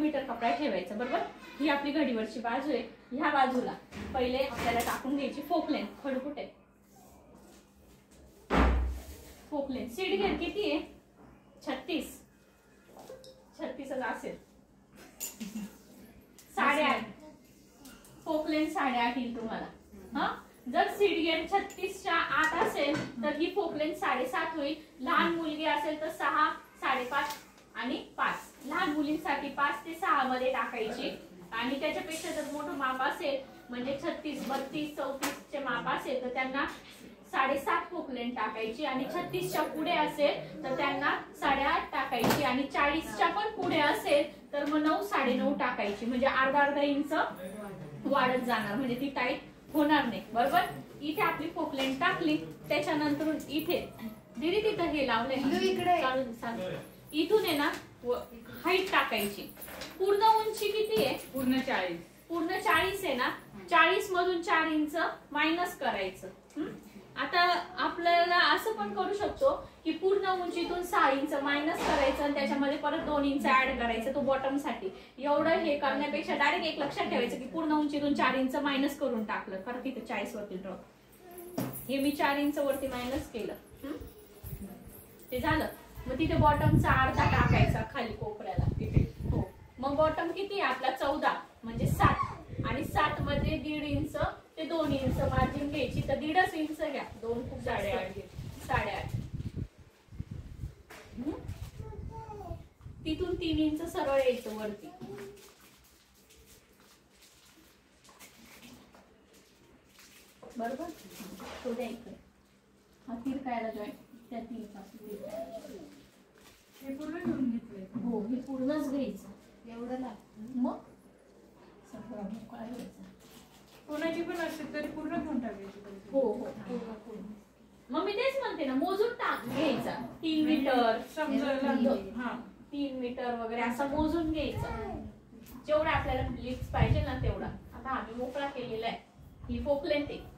Metre कपडा ठेवायचा बरोबर। ही आपली घडीवरची बाजू आहे। ह्या बाजूला पहिले आपल्याला टाकून घ्यायची फोक लेंथ, खडकुट आहे फोक लेंथ। सीट घेर किती आहे 36, 36च असेल 8.5 फोक लेंथ 8.5 येईल तुम्हाला। हा जर सीट गेट 36च्या आत असेल तर ही फोक लेंथ 7.5 होईल। लहान मुलगी असेल तर 6, 5.5 आणि 5। लहान मुलींसाठी 5 ते 6 मध्ये टाकायची आणि त्याच्यापेक्षा जर मोठं माप असेल म्हणजे 36, 32, 34 चे माप असेल तर त्यांना 7.5 फोक लेंथ टाकायची आणि 36च्या पुढे असेल तर त्यांना 8.5 टाकायची आणि 40च्या पण पुढे असेल तर मग 9, 9.5 टाकायची। म्हणजे अर्धा इंच वाढत जाणार, म्हणजे ती टाईट होणार नाही बरोबर। इथे आपली फोक लेंथ टाकली, त्याच्यानंतर इथे दीदी तिथं हे लावलंय इथून आहे ना हाईट टाकायची। पूर्ण उंची किती आहे? पूर्ण 40, पूर्ण 40 आहे ना। 40 मधून 4 इंच मायनस करायचं। आता आपल्याला असं पण करू शकतो की पूर्ण उंचीतून 6 इंच मायनस करायचं आणि त्याच्यामध्ये परत 2 इंच ऍड करायचं, तो बॉटम साठी। एवढं हे करण्यापेक्षा डायरेक्ट एक लक्षात ठेवायचं की पूर्ण उंचीतून 4 इंच मायनस करून टाकलं, परत इथे 40 वरती ड्रॉप। हे मी 4 इंच वरती मायनस केलं, ते झालं। मग तिथे बॉटमचा अर्धा टाकायचा खाली कोपऱ्याला तिथे। हो मग बॉटम किती आहे आपला 14 म्हणजे 7 आणि 7 मध्ये 1.5 इंच ते 2 इंच मार्जिन घ्यायची। तर 1.5 इंच घ्या, 2 खूप 8.5 तिथून 3 इंच सरळ यायचं वरती। बरोबर तो द्यायचं हा तिरकायला जॉईंट त्या 3 पासून हे पूर्ण घेऊन घेतलंय। हो हे पूर्णच घ्यायचं एवढं लागतं, मग सगळं मोकळा घ्यायचा। कोणाची पण असेल तरी पूर्ण घेऊन टाकायची। हो हो पूर्ण। मग मी तेच म्हणते ना, मोजून टाक घ्यायचा 3 मीटर समजा, हा 3 मीटर वगैरे असं मोजून घ्यायचं, जेवढा आपल्याला लिफ्ट पाहिजे ना तेवढा। आता आम्ही मोकळा केलेला आहे, ही फोक लेंथ आहे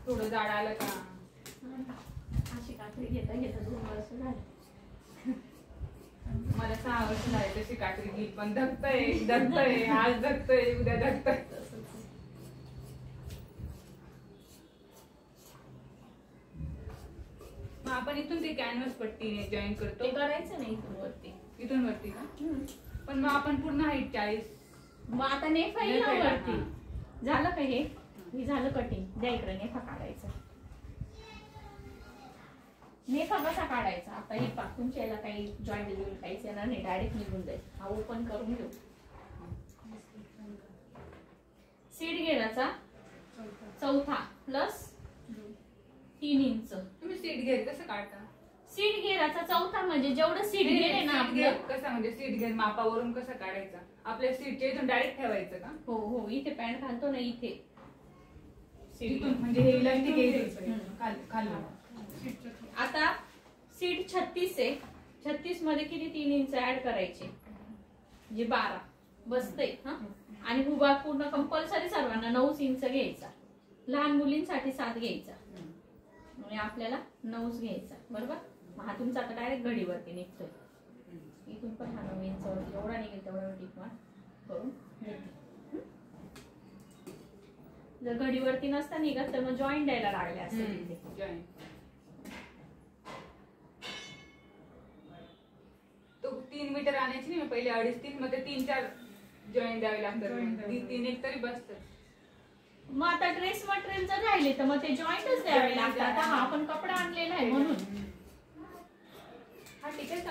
थोडं जाड आलं का अशी कात्री घेता घेता 2 वर्ष झाली। मला 6 वर्ष झाले तशी कात्री घेईल, पण धकतय आज धकतय उद्या धकतय। मग आपण इथून ते कॅनव्हास पट्टीने जॉईन करतो, ते करायचं नाही इथून वरती। इथून वरती का? पण मग आपण पूर्ण हाईट 40। मग आता नेफा येईल ना वरती। झालं का हे झालं कटिंग। द्या इकडे नेफा काढायचा। नेफा कसा काढायचा? आता ही तुमच्या याला काही जॉईंट बिल काहीच येणार नाही, डायरेक्ट निघून जाईल। हा ओपन करून घेऊ। सीट गेराचा चौथा प्लस 3 इंच। तुम्ही सीट घेर कसं काढता? सीट गेराचा चौथा म्हणजे जेवढं सीट गेर आहे ना आपलं, कसं म्हणजे सीट घेर मापावरून कसं काढायचं? आपल्या सीटच्या इथून डायरेक्ट ठेवायचं का? हो हो इथे पॅन्ट घालतो ना इथे इथून म्हणजे हे इलास्टिक घ्यायचं खाली। आता सीट 36 आहे, 36 मध्ये किती 3 इंच ऍड करायचे म्हणजे 12 बसतंय। हा आणि उभा पूर्ण कंपल्सरी सर्वांना 9 इंच घ्यायचा, लहान मुलींसाठी 7 घ्यायचा म्हणजे आपल्याला 9 घ्यायचा बरोबर। हा तुमचा आता डायरेक्ट घडीवरती निघतोय, इथून पण हा 9 इंच वरती एवढा निघेल तेवढा टिक मार्क करून घेते। जर घडीवरती नसता निघत तर मग जॉईंट द्यायला लागले असते तिथे। तो 3 मीटर आणायची नाही पहिले 2.5-3 मध्ये 3-4 जॉईंट द्यावे लागतात, 3 एक तरी बसतात। मग आता ड्रेस मटेरियल जर राहिले तर मग ते जॉईंटच द्यावे लागतात। हा आपण कपडा आणलेला आहे म्हणून हा ठीक आहे।